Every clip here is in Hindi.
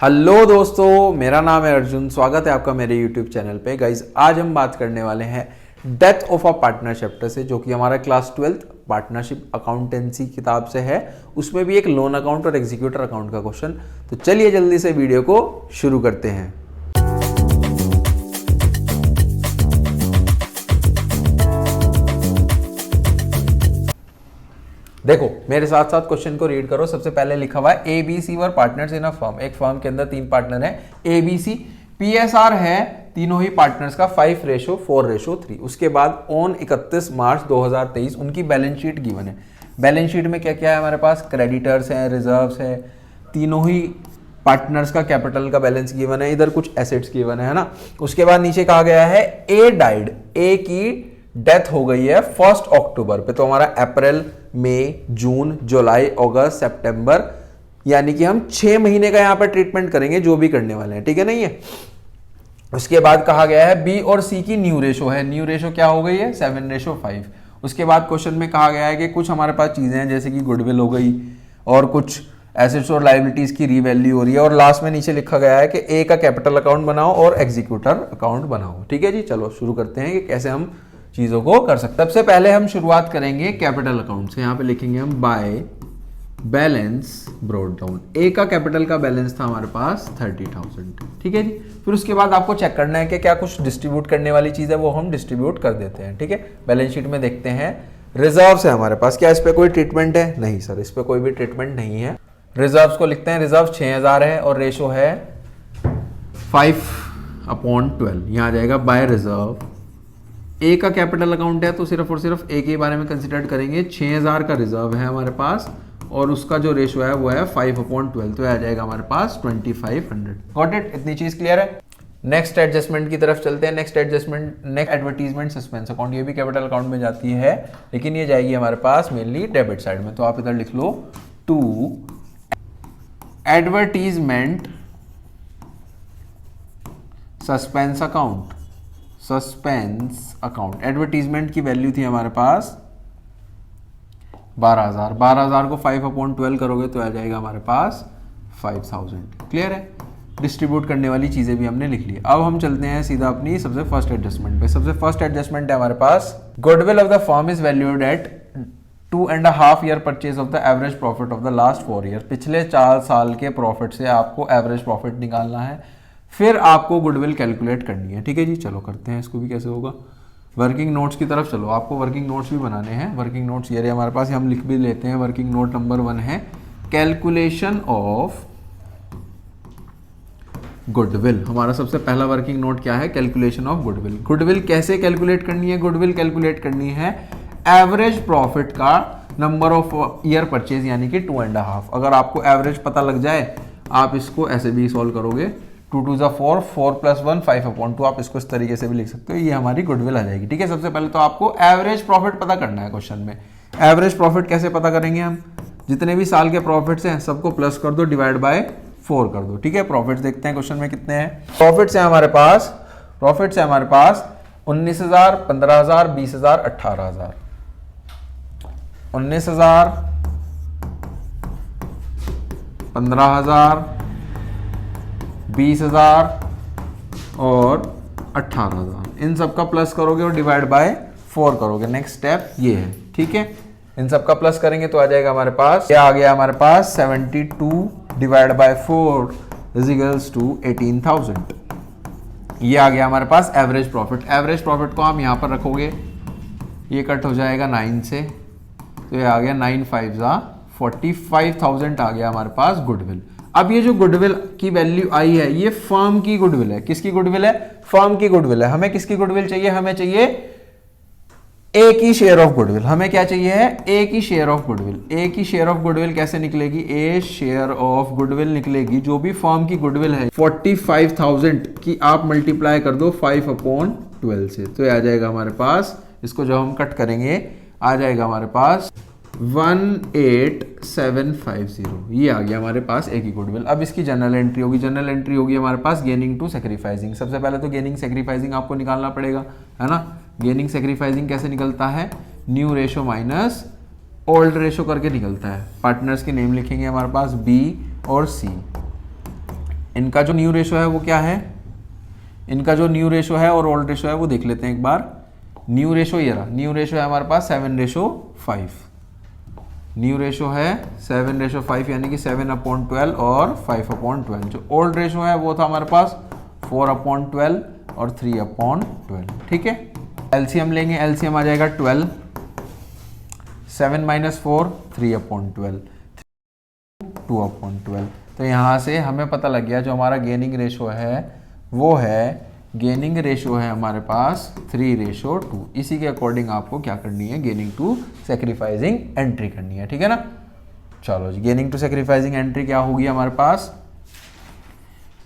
हेलो दोस्तों, मेरा नाम है अर्जुन। स्वागत है आपका मेरे यूट्यूब चैनल पे। गाइज आज हम बात करने वाले हैं death of a partner chapter से, जो कि हमारा क्लास 12th पार्टनरशिप अकाउंटेंसी किताब से है। उसमें भी एक लोन अकाउंट और एग्जीक्यूटर अकाउंट का क्वेश्चन। तो चलिए जल्दी से वीडियो को शुरू करते हैं। देखो मेरे साथ साथ क्वेश्चन को रीड करो। सबसे पहले लिखा हुआ है ABC were partners in a firm. एक फर्म के अंदर 3 पार्टनर हैं ABC। PSR है तीनों ही पार्टनर्स का 5:4:3। उसके बाद ऑन 31 मार्च 2023 उनकी बैलेंस शीट गिवन है। बैलेंस शीट में क्या क्या है हमारे पास? क्रेडिटर्स हैं, रिजर्व्स है, तीनों ही पार्टनर्स का कैपिटल का बैलेंस गिवन है, इधर कुछ एसेट्स गिवन है ना। उसके बाद नीचे कहा गया है ए डाइड, ए की डेथ हो गई है 1 अक्टूबर पे। तो हमारा अप्रैल, मई, जून, जुलाई, अगस्त, सितंबर, यानी कि हम 6 महीने का यहां पर ट्रीटमेंट करेंगे जो भी करने वाले हैं, ठीक है नहीं है। उसके बाद कहा गया है बी और सी की न्यू रेशो है। न्यू रेशो क्या हो गई है? 7:5। उसके बाद क्वेश्चन में कहा गया है कि कुछ हमारे पास चीजें हैं जैसे कि गुडविल हो गई और कुछ एसेट्स और लायबिलिटीज की रीवैल्यू हो रही है। और लास्ट में नीचे लिखा गया है कि ए का कैपिटल अकाउंट बनाओ और एग्जीक्यूटर अकाउंट बनाओ। ठीक है जी, चलो शुरू करते हैं कि कैसे हम चीजों को कर सकते हैं। सबसे पहले हम शुरुआत करेंगे कैपिटल अकाउंट से। यहां पे लिखेंगे हम बाय बैलेंस ब्रॉट डाउन। ए का कैपिटल का बैलेंस था हमारे पास 30,000। ठीक है जी। फिर उसके बाद आपको चेक करना है कि क्या कुछ डिस्ट्रीब्यूट करने वाली चीज है, वो हम डिस्ट्रीब्यूट कर देते हैं। ठीक है, बैलेंस शीट में देखते हैं रिजर्व्स है हमारे पास। क्या इस पे कोई ट्रीटमेंट है? नहीं सर, इस पे कोई भी ट्रीटमेंट नहीं है। रिजर्व्स को लिखते हैं। रिजर्व 6,000 है और रेशो है 5/12। यहां आ जाएगा बाय रिजर्व। ए का कैपिटल अकाउंट है तो सिर्फ और सिर्फ ए के बारे में कंसिडर करेंगे। 6,000 का रिजर्व है हमारे पास और उसका जो रेशो है वो है 5/12। तो आ जाएगा हमारे पास 2500। Got it? इतनी चीज क्लियर है। नेक्स्ट एडजस्टमेंट की तरफ चलते हैं। Next adjustment, next advertisement suspense account, ये भी कैपिटल अकाउंट में जाती है लेकिन ये जाएगी हमारे पास मेनली डेबिट साइड में। तो आप इधर लिख लो to advertisement suspense account. Suspense account advertisement की वैल्यू थी हमारे पास 12,000। 12,000 को 5/12 करोगे तो आ जाएगा हमारे पास 5,000। क्लियर है? डिस्ट्रीब्यूट करने वाली चीजें भी हमने लिख ली। अब हम चलते हैं सीधा अपनी सबसे फर्स्ट एडजस्टमेंट पे। सबसे फर्स्ट एडजस्टमेंट है हमारे पास goodwill of the firm is valued at 2.5 year purchase of the average profit of the last 4 year. पिछले 4 साल के प्रॉफिट से आपको एवरेज प्रॉफिट निकालना है, फिर आपको गुडविल कैलकुलेट करनी है। ठीक है जी, चलो करते हैं इसको भी। कैसे होगा? वर्किंग नोट्स की तरफ चलो। आपको वर्किंग नोट्स भी बनाने हैं। वर्किंग नोट्स ये रहे हमारे पास, हम लिख भी लेते हैं। वर्किंग नोट नंबर 1 है कैलकुलेशन ऑफ गुडविल। हमारा सबसे पहला वर्किंग नोट क्या है? Calculation of goodwill. गुडविल कैसे कैलकुलेट करनी है? गुडविल कैलकुलेट करनी है एवरेज प्रॉफिट का नंबर ऑफ ईयर परचेज, यानी कि 2.5। अगर आपको एवरेज पता लग जाए आप इसको ऐसे भी सॉल्व करोगे। 2 2 4, 4 + 1 5/2। आप इसको इस तरीके से भी लिख सकते हो। ये हमारी गुडविल आ जाएगी। ठीक है, सबसे पहले तो आपको एवरेज प्रॉफिट पता करना है क्वेश्चन में। एवरेज प्रॉफिट कैसे पता करेंगे हम? जितने भी साल के प्रॉफिट्स हैं सबको प्लस कर दो, डिवाइड बाय 4 कर दो। ठीक है, प्रॉफिट्स देखते हैं क्वेश्चन में कितने हैं। प्रॉफिट्स है हमारे पास 19,000, 15,000, 20,000, 18,000। 19,000, 15,000, 20,000 और 18,000। इन सब का प्लस करोगे और डिवाइड बाय 4 करोगे। नेक्स्ट स्टेप ये है। ठीक है, इन सब का प्लस करेंगे तो आ जाएगा हमारे पास, क्या आ गया हमारे पास? 72 divide by 4 is equals to 18,000। ये आ गया हमारे पास एवरेज प्रॉफिट। एवरेज प्रॉफिट को हम यहां पर रखोगे, ये कट हो जाएगा 9 से, तो ये आ गया 9 5 45,000 आ गया हमारे पास गुडविल। अब ये जो गुडविल की वैल्यू आई है ये फर्म की गुडविल है। किसकी गुडविल है? फर्म की गुडविल है। हमें किसकी गुडविल चाहिए? हमें चाहिए ए की शेयर ऑफ गुडविल। हमें क्या चाहिए है? ए की शेयर ऑफ गुडविल। ए की शेयर ऑफ गुडविल कैसे निकलेगी? ए शेयर ऑफ गुडविल निकलेगी, जो भी फर्म की गुडविल है 45,000 की आप मल्टीप्लाई कर दो 5/12 से, तो आ जाएगा हमारे पास, इसको जब हम कट करेंगे आ जाएगा हमारे पास 18750। ये आ गया हमारे पास ए की गुडविल। अब इसकी जनरल एंट्री होगी। जनरल एंट्री होगी हमारे पास गेनिंग टू सेक्रीफाइसिंग। सबसे पहले तो गेनिंग सेक्रीफाइसिंग आपको निकालना पड़ेगा, है ना। गेनिंग सेक्रीफाइसिंग कैसे निकलता है? New ratio minus old ratio करके निकलता है। पार्टनर्स के नेम लिखेंगे हमारे पास बी और सी। इनका जो न्यू रेशो है वो क्या है, इनका जो न्यू रेशो है और ओल्ड रेशो है वो देख लेते हैं एक बार। न्यू रेशो ये रहा, न्यू रेशो है हमारे पास 7:5, न्यू रेशो है 7:5 यानी कि 7/12 और 5/12। जो ओल्ड रेशो है वो था हमारे पास 4/12 और 3/12। ठीक है, एलसीएम लेंगे, एलसीएम आ जाएगा 12, 7 - 4 3/12, 2/12। तो यहाँ से हमें पता लग गया जो हमारा गेनिंग रेशो है वो है, गेनिंग रेशो है हमारे पास 3:2। इसी के अकॉर्डिंग आपको क्या करनी है, गेनिंग टू सेक्रीफाइसिंग एंट्री करनी है। ठीक है ना, चलो जी, गेनिंग टू सेक्रीफाइसिंग एंट्री क्या होगी हमारे पास,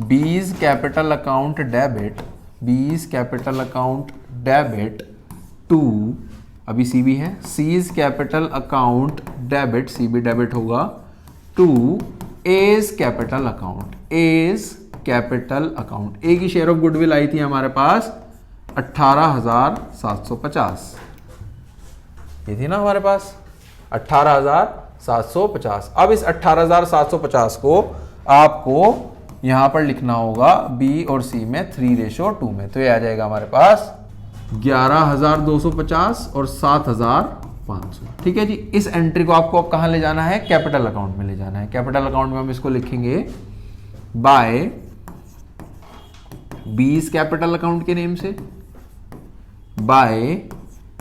B's capital account debit, B's capital account debit to, अभी सीबी है, C's capital account debit, CB debit होगा, to A's capital account, A's capital account. A की शेयर ऑफ गुडविल आई थी हमारे पास 18,750, ये थी ना हमारे पास 18,750। अब इस 18,750 को आपको यहां पर लिखना होगा बी और सी में 3:2 में, तो ये आ जाएगा हमारे पास 11,250 और 7,500। ठीक है जी, इस एंट्री को आपको अब कहां ले जाना है, कैपिटल अकाउंट में ले जाना है। कैपिटल अकाउंट में हम इसको लिखेंगे बाय बीज कैपिटल अकाउंट के नेम से, बाय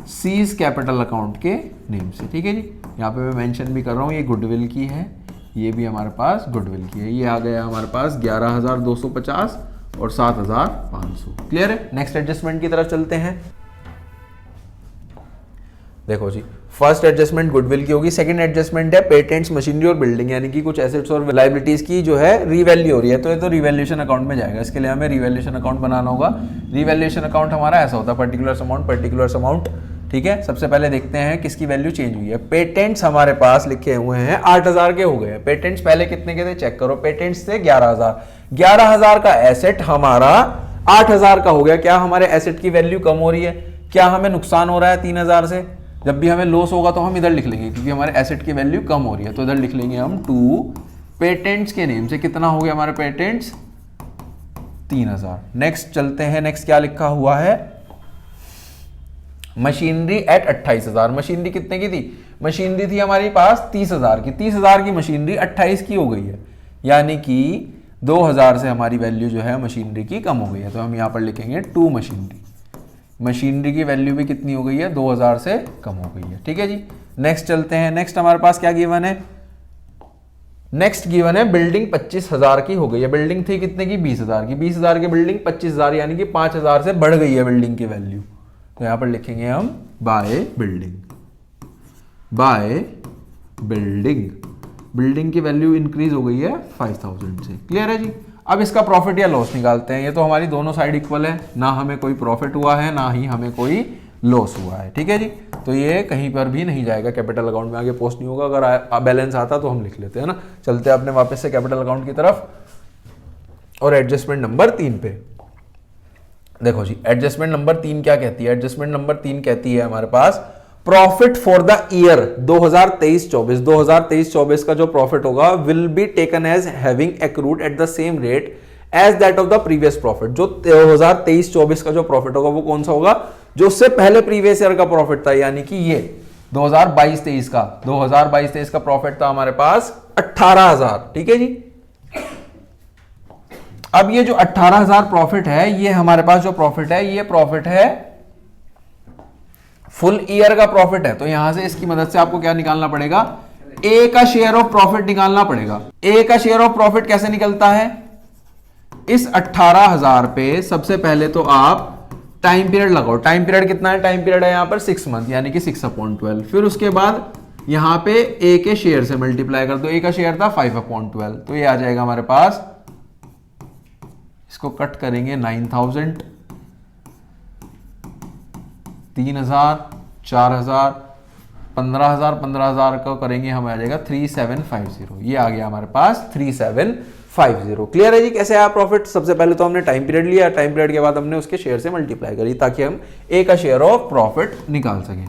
सीज कैपिटल अकाउंट के नेम से। ठीक है जी, यहां पे मैं मेंशन भी कर रहा हूं ये गुडविल की है, ये भी हमारे पास गुडविल की है। ये आ गया हमारे पास 11,250 और 7,500। क्लियर है, नेक्स्ट एडजस्टमेंट की तरफ चलते हैं। देखो जी, फर्स्ट एडजस्टमेंट गुडविल की होगी, सेकंड एडजस्टमेंट है पेटेंट्स, मशीनरी और बिल्डिंग, यानी कि कुछ एसेट्स और लायबिलिटीज की जो है रीवैल्यू हो रही है, तो ये तो रिवैल्यूएशन अकाउंट में जाएगा। इसके लिए हमें रिवैल्यूएशन अकाउंट बनाना होगा। रिवैल्यूएशन अकाउंट हमारा ऐसा होता है, पर्टिकुलर अमाउंट। ठीक है, सबसे पहले देखते हैं किसकी वैल्यू चेंज हुई है। पेटेंट्स हमारे पास लिखे हुए हैं 8,000 के हो गए हैं। पेटेंट्स पहले कितने के थे चेक करो, पेटेंट्स थे 11,000, 11,000 का एसेट हमारा 8,000 का हो गया। क्या हमारे एसेट की वैल्यू कम हो रही है, क्या हमें नुकसान हो रहा है 3,000 से? जब भी हमें लॉस होगा तो हम इधर लिख लेंगे, क्योंकि हमारे एसेट की वैल्यू कम हो रही है, तो इधर लिख लेंगे हम 2 पेटेंट्स के नेम से। कितना हो गया हमारे पेटेंट्स 3,000। नेक्स्ट चलते हैं, नेक्स्ट क्या लिखा हुआ है, मशीनरी एट 28,000। मशीनरी कितने की थी, मशीनरी थी हमारे पास 30,000 की, 30,000 की मशीनरी 28 की हो गई है, यानी कि 2,000 से हमारी वैल्यू जो है मशीनरी की कम हो गई है। तो हम यहां पर लिखेंगे 2 मशीनरी, मशीनरी की वैल्यू भी कितनी हो गई है 2,000 से कम हो गई है। ठीक है जी, नेक्स्ट चलते हैं। नेक्स्ट हमारे पास क्या गिवन है, नेक्स्ट गिवन है बिल्डिंग 25,000 की हो गई है। बिल्डिंग थी कितने की 20,000 की, 20,000 की बिल्डिंग 25,000 यानी कि 5,000 से बढ़ गई है बिल्डिंग की वैल्यू। तो यहां पर लिखेंगे हम by building, by building, building की वैल्यू इंक्रीज हो गई है 5,000 से। क्लियर है जी। अब इसका प्रॉफिट या लॉस निकालते हैं। ये तो हमारी दोनों साइड इक्वल है, ना हमें कोई प्रॉफिट हुआ है ना ही हमें कोई लॉस हुआ है। ठीक है जी, तो ये कहीं पर भी नहीं जाएगा, कैपिटल अकाउंट में आगे पोस्ट नहीं होगा। अगर बैलेंस आता तो हम लिख लेते हैं ना। चलते हैं अपने वापस से कैपिटल अकाउंट की तरफ और एडजस्टमेंट नंबर 3 पे। देखो जी, एडजस्टमेंट नंबर 3 क्या कहती है, एडजस्टमेंट नंबर 3 कहती है हमारे पास प्रॉफिट फॉर द ईयर 2023-24, 2023-24 का जो प्रॉफिट होगा will be taken as having accrued at the same rate as that of the previous profit. जो 2023-24 का जो प्रॉफिट होगा वो कौन सा होगा, जो उससे पहले प्रीवियस ईयर का प्रॉफिट था, यानी कि ये 2022-23 का, 2022-23 का प्रॉफिट था हमारे पास 18,000। ठीक है जी। अब ये जो 18,000 प्रॉफिट है, ये हमारे पास जो प्रॉफिट है, ये प्रॉफिट है फुल ईयर का प्रॉफिट है। तो यहां से इसकी मदद से आपको क्या निकालना पड़ेगा, ए का शेयर ऑफ प्रॉफिट निकालना पड़ेगा। ए का शेयर ऑफ प्रॉफिट कैसे निकलता है, इस 18,000 पे सबसे पहले तो आप टाइम पीरियड लगाओ। टाइम पीरियड कितना है, टाइम पीरियड है यहां पर 6 मंथ, यानी कि 6/12। फिर उसके बाद यहां पे ए के शेयर से मल्टीप्लाई कर दो। ए का शेयर था 5/12, तो ये आ जाएगा हमारे पास, इसको कट करेंगे 9,000, 3,000, 4,000, 15,000, 15,000 का करेंगे हम, आ जाएगा 3750। ये आ गया हमारे पास 3750। क्लियर है जी कैसे आया प्रॉफिट। सबसे पहले तो हमने टाइम पीरियड लिया, टाइम पीरियड के बाद हमने उसके शेयर से मल्टीप्लाई करी ताकि हम ए का शेयर ऑफ प्रॉफिट निकाल सकें।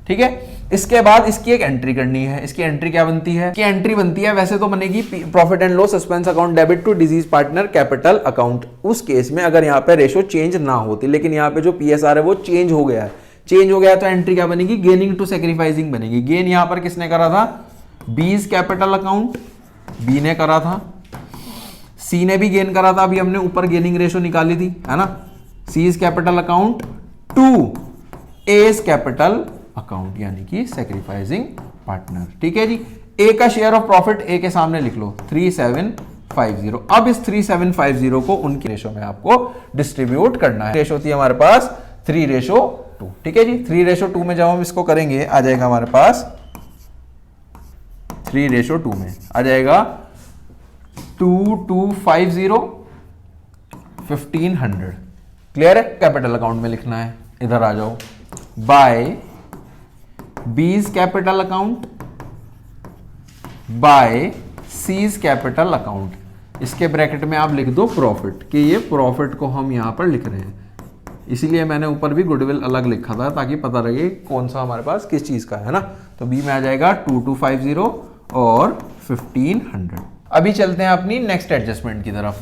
ठीक है। इसके बाद इसकी एक एंट्री करनी है। इसकी एंट्री क्या बनती है? इसकी एंट्री बनती है, वैसे तो बनेगी profit and loss suspense account debit to deceased partner capital account, उस केस में अगर यहाँ पे रेशो चेंज ना होती, लेकिन यहाँ पे जो पीएसआर है वो चेंज हो गया है। चेंज हो गया तो एंट्री क्या बनेगी? गेनिंग टू सैक्रिफाइसिंग बनेगी। गेन यहाँ पर किसने करा था? बीज कैपिटल अकाउंट, बी ने करा था, सी ने भी गेन करा था। अभी हमने ऊपर गेनिंग रेशो निकाली थी, है ना। C is capital account to A's capital account, यानी कि सैक्रिफाइसिंग पार्टनर। ठीक है जी। ए का शेयर ऑफ प्रॉफिट ए के सामने लिख लो 3750। अब इस 3750 को उनकी रेशो में आपको डिस्ट्रीब्यूट करना है। रेशो थी हमारे पास 3:2। ठीक है जी। 3:2 में जब हम इसको करेंगे आ जाएगा हमारे पास 3:2 में आ जाएगा 2250 1500। क्लियर है? कैपिटल अकाउंट में लिखना है। इधर आ जाओ, by B's capital account by C's capital account. इसके ब्रैकेट में आप लिख दो प्रॉफिट, कि ये प्रॉफिट को हम यहां पर लिख रहे हैं। इसीलिए मैंने ऊपर भी गुडविल अलग लिखा था ताकि पता लगे कौन सा हमारे पास किस चीज का है ना। तो बी में आ जाएगा 2250 और 1500। अभी चलते हैं अपनी नेक्स्ट एडजस्टमेंट की तरफ।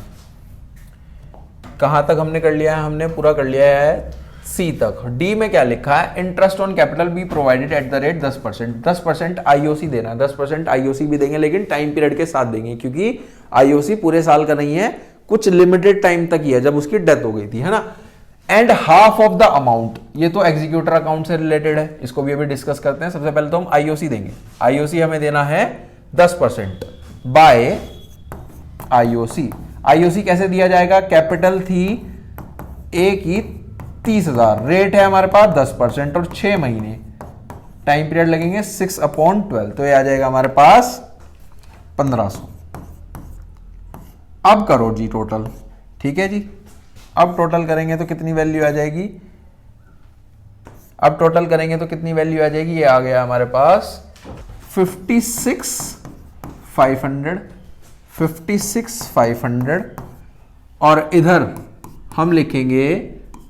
कहां तक हमने कर लिया है? हमने पूरा कर लिया है सी तक। डी में क्या लिखा है? Interest on capital be provided at the rate 10%। 10% IOC देना है। 10% आईओसी भी देंगे, लेकिन टाइम पीरियड के साथ देंगे, क्योंकि आईओसी पूरे साल का नहीं है, कुछ लिमिटेड टाइम तक ही है, जब उसकी डेथ हो गई थी, है ना। And half of the amount, ये तो एग्जीक्यूटर अकाउंट से रिलेटेड है, इसको भी अभी डिस्कस करते हैं। सबसे पहले तो हम आईओसी देंगे। आईओसी हमें देना है 10% बाय आईओसी। आईओसी कैसे दिया जाएगा? कैपिटल थी ए की 30,000, रेट है हमारे पास 10% और 6 महीने, टाइम पीरियड लगेंगे 6/12, तो ये आ जाएगा हमारे पास 1500। अब करो जी टोटल। ठीक है जी। अब टोटल करेंगे तो कितनी वैल्यू आ जाएगी? अब टोटल करेंगे तो कितनी वैल्यू आ जाएगी? ये आ गया हमारे पास 56,500 और इधर हम लिखेंगे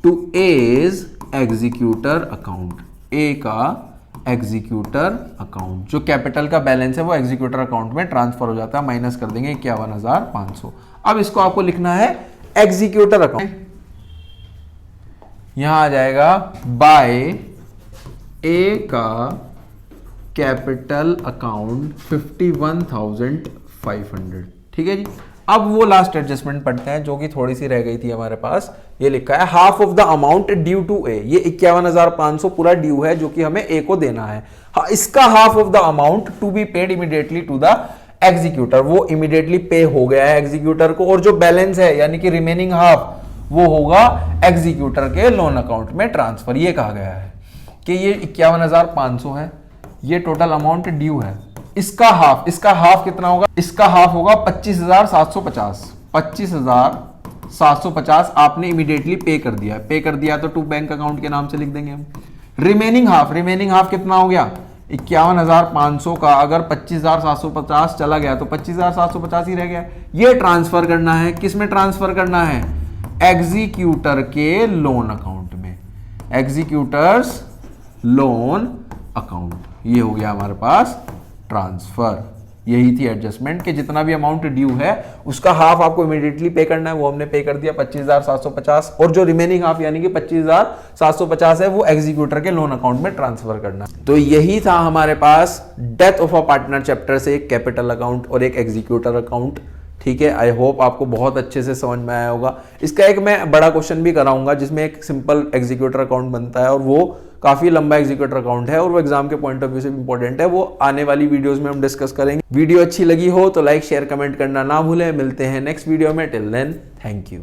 टू एज एग्जीक्यूटर अकाउंट। ए का एग्जीक्यूटर अकाउंट, जो कैपिटल का बैलेंस है वो एग्जीक्यूटर अकाउंट में ट्रांसफर हो जाता है, माइनस कर देंगे 51,500। अब इसको आपको लिखना है एग्जीक्यूटर अकाउंट। यहां आ जाएगा बाय ए का कैपिटल अकाउंट 51,500। ठीक है जी। अब वो लास्ट एडजस्टमेंट पढ़ते हैं जो कि थोड़ी सी रह गई थी हमारे पास। ये लिखा है half of the amount due to A. ये 51,500 पूरा ड्यू है जो कि हमें ए को देना है। इसका half of the amount to be paid immediately to the executor, वो इमीडिएटली पे हो गया है एग्जीक्यूटर को, और जो बैलेंस है यानी कि रिमेनिंग हाफ वो होगा एग्जीक्यूटर के लोन अकाउंट में ट्रांसफर। ये कहा गया है कि ये 51,500 है, ये टोटल अमाउंट ड्यू है। इसका हाफ कितना होगा? इसका हाफ होगा 25,750। 25,750 आपने इमीडिएटली पे कर दिया। पे कर दिया तो टू बैंक अकाउंट के नाम से लिख देंगे हम। रिमेनिंग हाफ कितना हो गया? 51,500 का अगर 25,750 चला गया तो 25,750 ही रह गया। ये ट्रांसफर करना है, किस में ट्रांसफर करना है? एग्जीक्यूटर के लोन अकाउंट में, एग्जीक्यूटर्स लोन अकाउंट। ये हो गया हमारे पास ट्रांसफर। यही थी एडजस्टमेंट कि जितना भी अमाउंट ड्यू है उसका हाफ आपको इमीडिएटली पे करना है, वो हमने पे कर दिया 25,750, और जो रिमेनिंग हाफ यानी कि 25,750 है वो एग्जीक्यूटर के लोन अकाउंट में ट्रांसफर करना। तो यही था हमारे पास death of a partner chapter से, एक कैपिटल अकाउंट और एक एग्जीक्यूटर अकाउंट। ठीक है। आई होप आपको बहुत अच्छे से समझ में आया होगा। इसका एक मैं बड़ा क्वेश्चन भी कराऊंगा जिसमें एक सिंपल एग्जीक्यूटर अकाउंट बनता है, और वो काफी लंबा एग्जीक्यूटर अकाउंट है और वो एग्जाम के पॉइंट ऑफ व्यू से इंपॉर्टेंट है। वो आने वाली वीडियोस में हम डिस्कस करेंगे। वीडियो अच्छी लगी हो तो लाइक शेयर कमेंट करना ना भूलें। मिलते हैं नेक्स्ट वीडियो में। Till then thank you.